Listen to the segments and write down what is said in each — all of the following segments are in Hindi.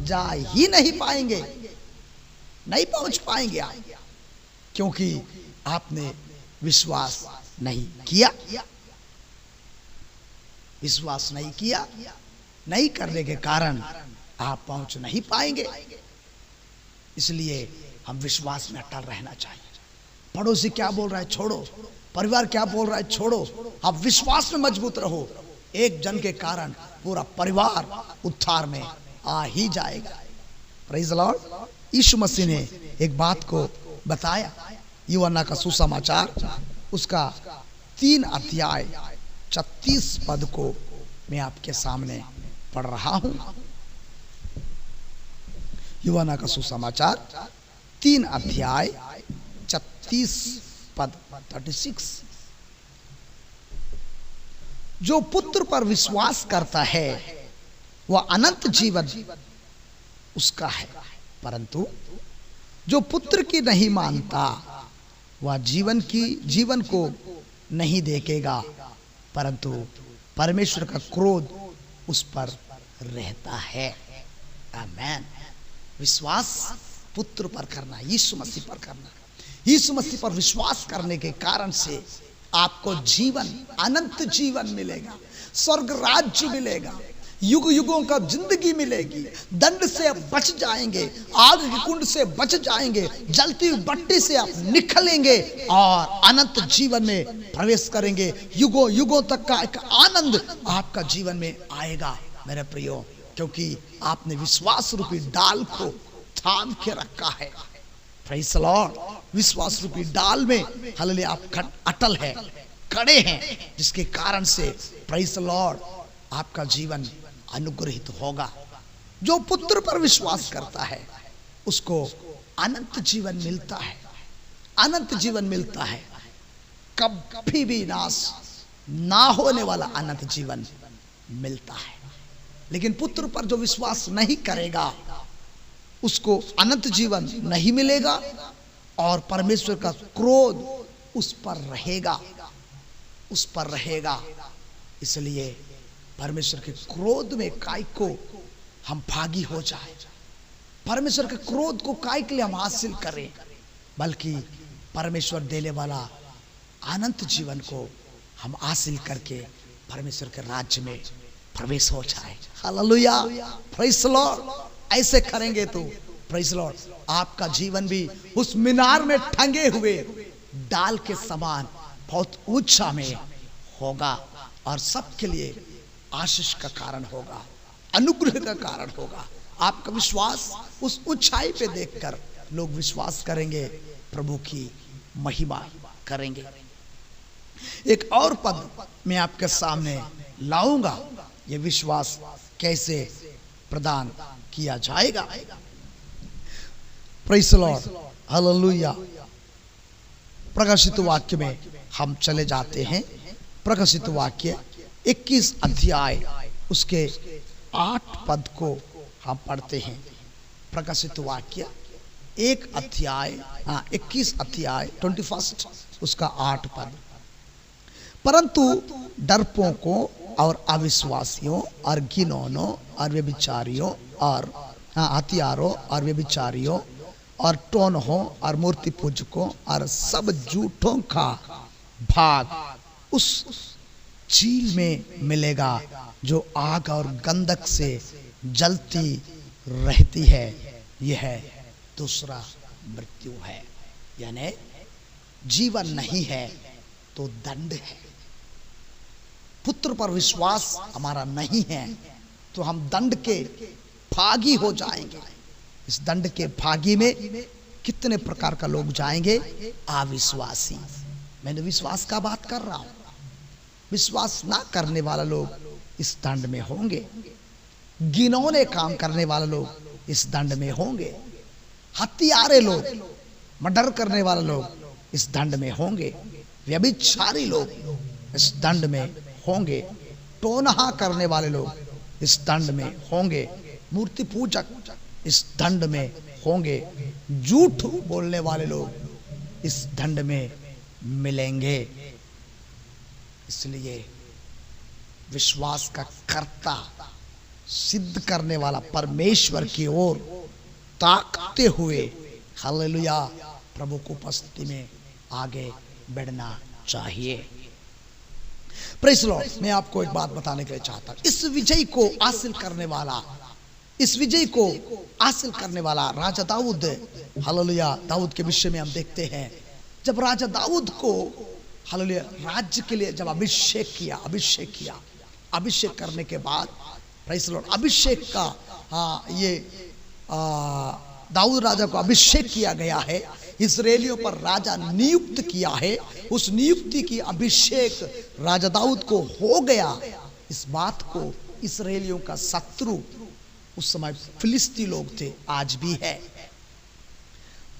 जा ही नहीं पाएंगे, नहीं पहुंच पाएंगे आप, क्योंकि आपने विश्वास नहीं किया। विश्वास नहीं किया, नहीं करने के कारण आप पहुंच नहीं पाएंगे। इसलिए हम विश्वास में अटल रहना चाहिए। पड़ोसी क्या बोल रहा है छोड़ो, परिवार क्या बोल रहा है छोड़ो, आप विश्वास में मजबूत रहो। एक जन के कारण पूरा परिवार उद्धार में आ ही जाएगा। Praise the lord. यीशु मसीह ने एक बात को बताया, यूहन्ना का सुसमाचार उसका 3 अध्याय 36 पद को मैं आपके सामने पढ़ रहा हूं। यूहन्ना का सुसमाचार 3 अध्याय 36 पद 36। जो पुत्र पर विश्वास करता है वह अनंत जीवन उसका है, परंतु जो पुत्र की नहीं मानता वह जीवन को नहीं देखेगा, परंतु परमेश्वर का क्रोध उस पर रहता है। आमेन। विश्वास पुत्र पर करना, यीशु मसीह पर करना। यीशु मसीह पर विश्वास करने के कारण से आपको जीवन, अनंत जीवन मिलेगा, स्वर्ग राज्य मिलेगा, युग युगों का जिंदगी मिलेगी। दंड से आप बच जाएंगे, आग के कुंड से बच जाएंगे, जलती हुई भट्टी से आप निकलेंगे और अनंत जीवन में प्रवेश करेंगे। युगों युगों तक का एक आनंद आपका जीवन में आएगा मेरे प्रियो, क्योंकि आपने विश्वास रूपी डाल को थाम के रखा है। Praise the Lord. विश्वास रूपी डाल में हालेलुया आप अटल है, खड़े हैं, जिसके कारण से प्रेज़ द लॉर्ड आपका जीवन अनुग्रहित होगा। जो पुत्र पर विश्वास करता है उसको अनंत जीवन मिलता है, अनंत जीवन मिलता है, कभी भी नाश ना होने वाला अनंत जीवन मिलता है। लेकिन पुत्र पर जो विश्वास नहीं करेगा उसको अनंत जीवन नहीं मिलेगा और परमेश्वर का क्रोध उस पर रहेगा, उस पर रहेगा। इसलिए परमेश्वर के क्रोध में काय को हम भागी हो जाए, परमेश्वर के क्रोध को काय के लिए हम हासिल करें, बल्कि परमेश्वर देने वाला अनंत जीवन को हम हासिल करके परमेश्वर के राज्य में प्रवेश हो जाए। हालेलुया। Praise the Lord. ऐसे करेंगे तो प्रेज़ द लॉर्ड आपका जीवन भी उस मीनार में टंगे हुए डाल के समान बहुत ऊंचा में होगा और सबके लिए आशीष का कारण होगा, अनुग्रह का कारण होगा। आपका विश्वास उस ऊंचाई पे देखकर लोग विश्वास करेंगे, प्रभु की महिमा करेंगे। एक और पद मैं आपके सामने लाऊंगा, ये विश्वास कैसे प्रदान किया जाएगा। Praise the Lord. हालेलुया। प्रकाशित वाक्य में हम चले जाते हैं। प्रकाशित वाक्य 21 अध्याय उसके 8 पद को हम पढ़ते हैं। प्रकाशित वाक्य 21 अध्याय 21 उसका 8 पद। परंतु डरपोकों और अविश्वासियों और घिनौनों और व्यभिचारियों और हथियारों और व्यभिचारियों और टोनहों और मूर्ति पूजकों और सब झूठों का भाग उस झील में मिलेगा जो आग और गंधक से जलती रहती है। यह दूसरा मृत्यु है। यानी जीवन नहीं है तो दंड है। पुत्र पर विश्वास हमारा नहीं है तो हम दंड के भागी हो जाएंगे। इस दंड के भागी में कितने प्रकार का लोग जाएंगे? अविश्वासी। मैंने विश्वास का बात कर रहा हूं। विश्वास ना करने वाला लोग इस दंड में होंगे, घिनौने काम करने वाले लोग इस दंड में होंगे, हत्यारे लोग, मर्डर करने वाले लोग इस दंड में होंगे, व्यभिचारी लोग इस दंड में होंगे, टोनहा करने वाले लोग इस दंड में होंगे, मूर्ति पूजक इस दंड में होंगे, झूठ बोलने वाले लोग इस दंड में मिलेंगे। इसलिए विश्वास का कर्ता सिद्ध करने वाला परमेश्वर की ओर ताकते हुए हालेलुया प्रभु की उपस्थिति में आगे बढ़ना चाहिए। Praise Lord. मैं आपको एक बात बताने के लिए चाहता हूं, इस विजय को हासिल करने वाला राजा दाऊद, हालेलुया, दाऊद के विषय में हम देखते हैं, जब राजा दाऊद को हालेलुया राज्य के लिए जब अभिषेक किया, अभिषेक करने के बाद प्रेज़ लॉर्ड, अभिषेक का ये दाऊद राजा को अभिषेक किया गया है, इस्राएलियों पर राजा नियुक्त किया है, उस नियुक्ति की अभिषेक राजा दाऊद को हो गया। इस बात को इस्राएलियों का शत्रु उस समय फिलिस्ती लोग थे, आज भी है।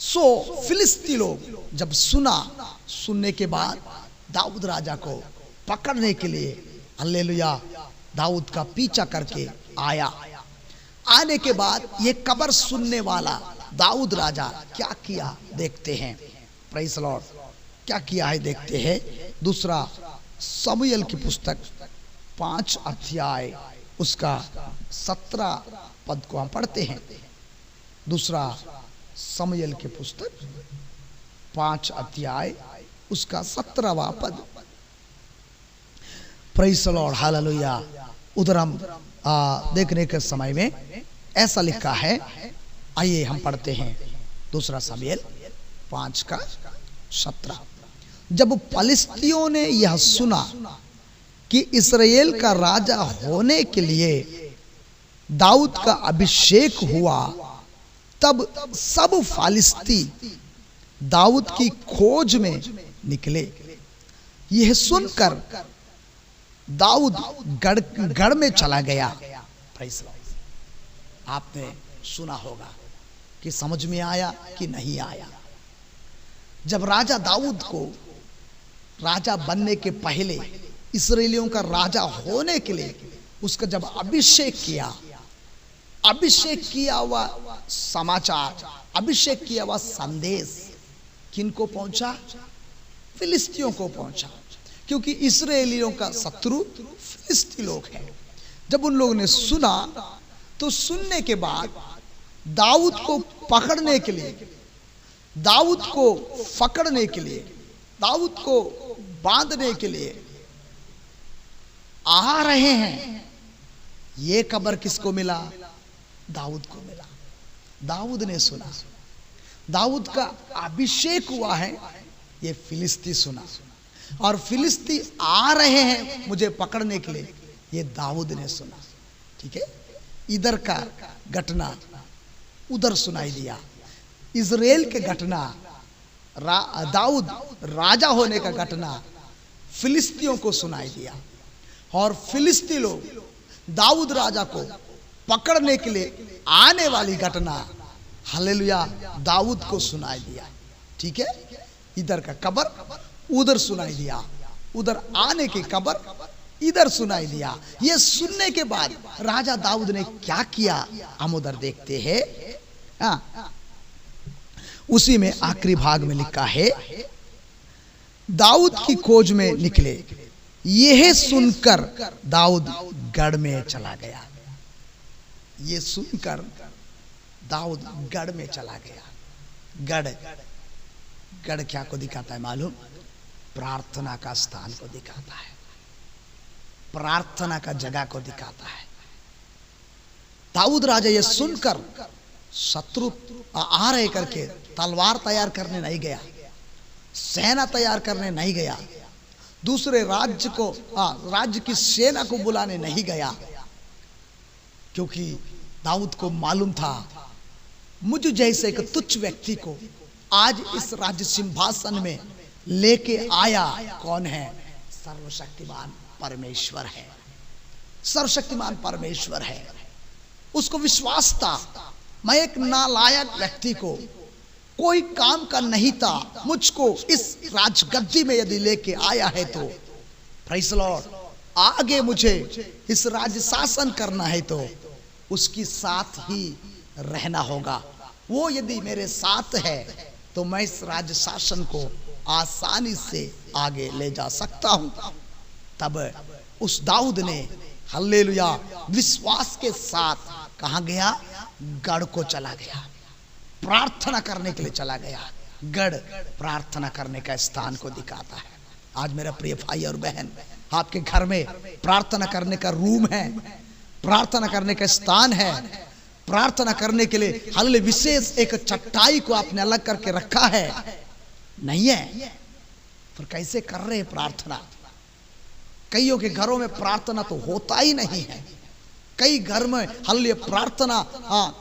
सो फिलिस्ती लोग जब सुनने के बाद दाऊद राजा को पकड़ने के लिए हालेलुया दाऊद का पीछा करके आने के बाद ये खबर सुनने वाला दाऊद राजा क्या किया देखते हैं। Praise Lord. क्या किया है देखते हैं। दूसरा शमूएल की पुस्तक 5 अध्याय उसका 17 पद को हम पढ़ते हैं। दूसरा शमूएल की पुस्तक 5 अध्याय उसका 17वां पद। Praise Lord, hallelujah. उधर हम देखने के समय में ऐसा लिखा है, आइए हम पढ़ते हैं। दूसरा शमूएल 5 का 17। जब फलिस्तियों ने यह सुना कि इस्राएल का राजा होने के लिए दाऊद का अभिषेक हुआ, तब सब फलिस्ती दाऊद की खोज में निकले। यह सुनकर दाऊद गढ़ में चला गया। आपने सुना होगा कि समझ में आया कि नहीं आया। जब राजा दाऊद को राजा बनने के पहले इस्राएलियों का राजा होने के लिए उसका जब अभिषेक किया हुआ समाचार, अभिषेक किया हुआ संदेश किनको पहुंचा? फिलिस्तियों को पहुंचा, क्योंकि इस्राएलियों का शत्रु फिलिस्ती लोग हैं। जब उन लोगों ने सुना तो सुनने के बाद दाऊद को पकड़ने के लिए, दाऊद को पकड़ने के लिए, दाऊद को बांधने के लिए आ रहे हैं। ये खबर किसको मिला? दाऊद को मिला। दाऊद ने सुना, दाऊद का अभिषेक हुआ है, ये फिलिस्ती सुना, और फिलिस्ती आ रहे हैं मुझे पकड़ने के लिए, ये दाऊद ने सुना। ठीक है, इधर का घटना उधर सुनाई दिया। इजराइल के घटना, दाऊद राजा होने का घटना फिलिस्तियों को सुनाई दिया, और फिलिस्ती लोग दाऊद राजा को पकड़ने के लिए आने वाली घटना हालेलुया दाऊद को सुनाई दिया। ठीक है, इधर का खबर उधर सुनाई दिया, उधर आने की खबर इधर सुनाई दिया। ये सुनने के बाद राजा दाऊद ने क्या किया हम उधर देखते हैं। उसी में आखिरी भाग में लिखा है, दाऊद की खोज में निकले। यह सुनकर दाऊद गढ़ में चला गया। ये सुनकर दाऊद गढ़ में चला गया। गढ़ क्या को दिखाता है मालूम? प्रार्थना का स्थान को दिखाता है, प्रार्थना का जगह को दिखाता है। दाऊद राजा ये सुनकर शत्रु आ रहे करके तलवार तैयार करने नहीं गया, सेना तैयार करने नहीं गया, दूसरे राज्य को राज्य की सेना को बुलाने नहीं गया, क्योंकि दाऊद को मालूम था मुझ जैसे एक तुच्छ व्यक्ति को आज इस राज्य सिंहासन में लेके आया कौन है? सर्वशक्तिमान परमेश्वर है। सर्वशक्तिमान परमेश्वर है। उसको विश्वास था, मैं एक नालायक व्यक्ति को कोई काम का नहीं था, मुझको इस राजगद्दी में यदि लेके आया है तो प्रेज़ लॉर्ड, आगे मुझे इस राज्य शासन करना है तो उसकी साथ ही रहना होगा। वो यदि मेरे साथ है तो मैं इस राज्य शासन को आसानी से आगे ले जा सकता हूं। तब उस दाऊद ने हालेलुया, विश्वास के साथ कहां गया? गढ़ को चला गया, प्रार्थना करने के लिए चला गया। गढ़ प्रार्थना करने का स्थान को दिखाता है। आज मेरा प्रिय भाई और बहन, आपके घर में प्रार्थना करने का रूम है, प्रार्थना करने का स्थान है। प्रार्थना करने के लिए हालेलुया विशेष एक चटाई को आपने अलग करके रखा है? नहीं है। पर कैसे कर रहे हैं प्रार्थना? कईयों के घरों में प्रार्थना तो होता ही नहीं है। कई घर में हालेलुया प्रार्थना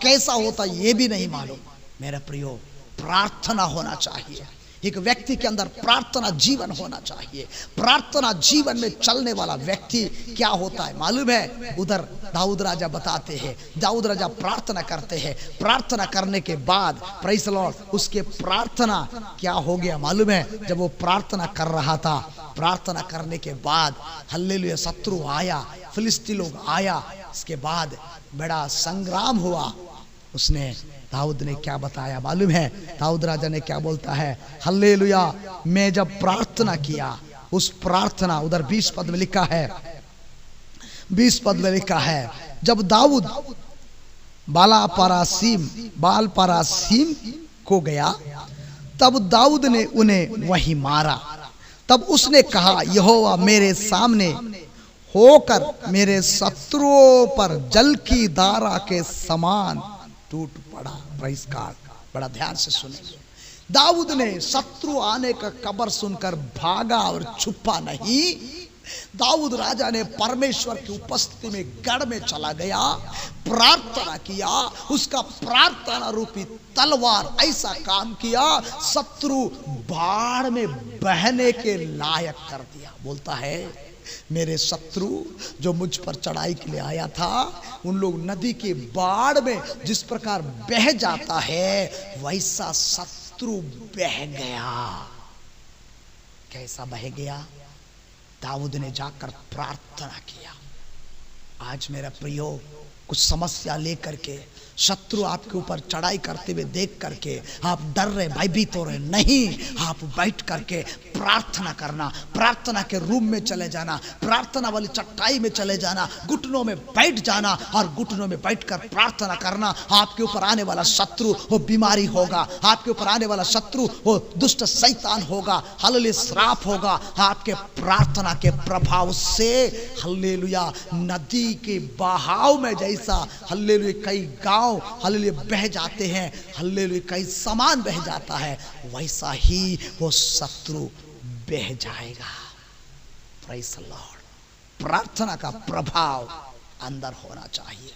कैसा होता ये भी नहीं मालूम। मेरा प्रियो, प्रार्थना होना चाहिए। एक व्यक्ति के अंदर प्रार्थना जीवन होना चाहिए। प्रार्थना जीवन में चलने वाला व्यक्ति क्या होता है मालूम है? उधर दाऊद राजा बताते हैं, दाऊद राजा प्रार्थना करते हैं। प्रार्थना करने के बाद प्रेज़ द लॉर्ड, उसके प्रार्थना क्या हो गया मालूम है? जब वो प्रार्थना कर रहा था, प्रार्थना करने के बाद हालेलुया शत्रु आया, फिलिस्ती लोग आया। इसके बाद बड़ा संग्राम हुआ। उसने दाऊद ने क्या बताया मालूम है? दाऊद राजा ने क्या बोलता है? हालेलुया, मैं जब प्रार्थना किया, उस प्रार्थना उधर 20 पद में लिखा है, 20 पद में लिखा है, जब दाऊद बाल परासीम को गया, तब दाऊद ने उन्हें वहीं मारा। तब उसने कहा, यहोवा मेरे सामने होकर मेरे शत्रुओं पर जल की धारा के समान टूट पड़ा। प्रेज़ गॉड, बड़ा ध्यान से सुनिए। दाऊद ने शत्रु आने का खबर सुनकर भागा और छुपा नहीं। दाऊद राजा ने परमेश्वर की उपस्थिति में गढ़ में चला गया, प्रार्थना किया। उसका प्रार्थना रूपी तलवार ऐसा काम किया, शत्रु बाढ़ में बहने के लायक कर दिया। बोलता है, मेरे शत्रु जो मुझ पर चढ़ाई के लिए आया था, उन लोग नदी के बाढ़ में जिस प्रकार बह जाता है, वैसा शत्रु बह गया। कैसा बह गया? दाऊद ने जाकर प्रार्थना किया। आज मेरा प्रियो, कुछ समस्या लेकर के शत्रु आपके ऊपर चढ़ाई करते हुए देख करके आप डर रहे, भयभीत हो रहे, नहीं, आप बैठ करके प्रार्थना करना। प्रार्थना के रूम में चले जाना, प्रार्थना वाली चटाई में चले जाना, घुटनों में बैठ जाना और घुटनों में बैठकर प्रार्थना करना। आपके ऊपर आने वाला शत्रु वो बीमारी होगा, आपके ऊपर आने वाला शत्रु वो दुष्ट शैतान होगा, हालेलुया श्राप होगा, आपके प्रार्थना के प्रभाव से हालेलुया नदी के बहाव में जैसा हालेलुया कई गांव हालेलुया बह जाते हैं, हालेलुया कई सामान बह जाता है, वैसा ही वो शत्रु बह जाएगा। Praise the Lord. प्रार्थना का प्रभाव अंदर होना चाहिए।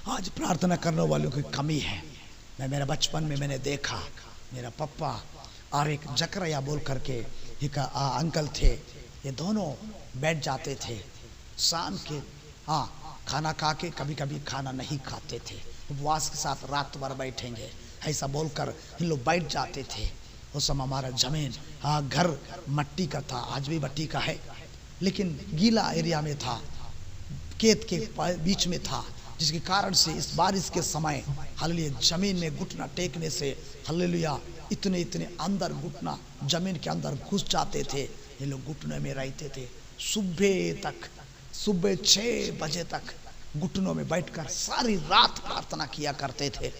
आज प्रार्थना करने वालों की कमी है। मेरे बचपन में मैंने देखा, मेरा पप्पा और एक जकरिया बोल करके एक अंकल थे, ये दोनों बैठ जाते थे शाम के, खाना खा के कभी कभी खाना नहीं खाते थे, उपवास के साथ रात भर बैठेंगे, ऐसा बोलकर इन लोग बैठ जाते थे। उस समय हमारा जमीन घर मट्टी का था, आज भी मट्टी का है, लेकिन गीला एरिया में था, खेत के बीच में था, जिसके कारण से इस बारिश के समय हालेलुया जमीन में घुटना टेकने से हालेलुया इतने इतने अंदर घुटना जमीन के अंदर घुस जाते थे। ये लोग घुटने में रहते थे। सुबह 6 बजे तक घुटनों में बैठकर सारी रात प्रार्थना किया करते थे।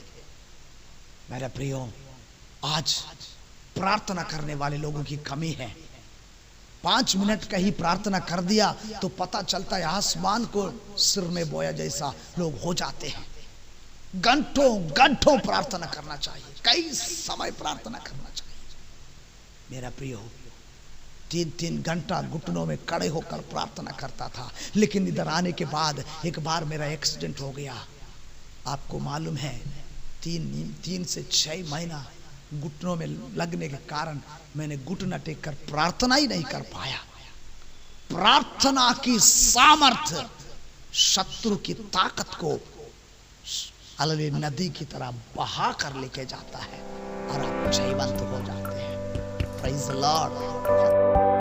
मेरे प्रियो, आज प्रार्थना करने वाले लोगों की कमी है। 5 मिनट का ही प्रार्थना कर दिया तो पता चलता है आसमान को सिर में बोया जैसा लोग हो जाते हैं। घंटों घंटों प्रार्थना करना चाहिए, कई समय प्रार्थना करना चाहिए। मेरा प्रियो, 3-3 घंटा घुटनों में खड़े होकर प्रार्थना करता था, लेकिन इधर आने के बाद एक बार मेरा एक्सीडेंट हो गया। आपको मालूम है, 3 से 6 महीना घुटनों में लगने के कारण मैंने घुटना टेक कर प्रार्थना ही नहीं कर पाया। प्रार्थना की सामर्थ्य शत्रु की ताकत को हालेलुया नदी की तरह बहा कर लेके जाता है और आप जयवंत हो जाते हैं। Praise the Lord.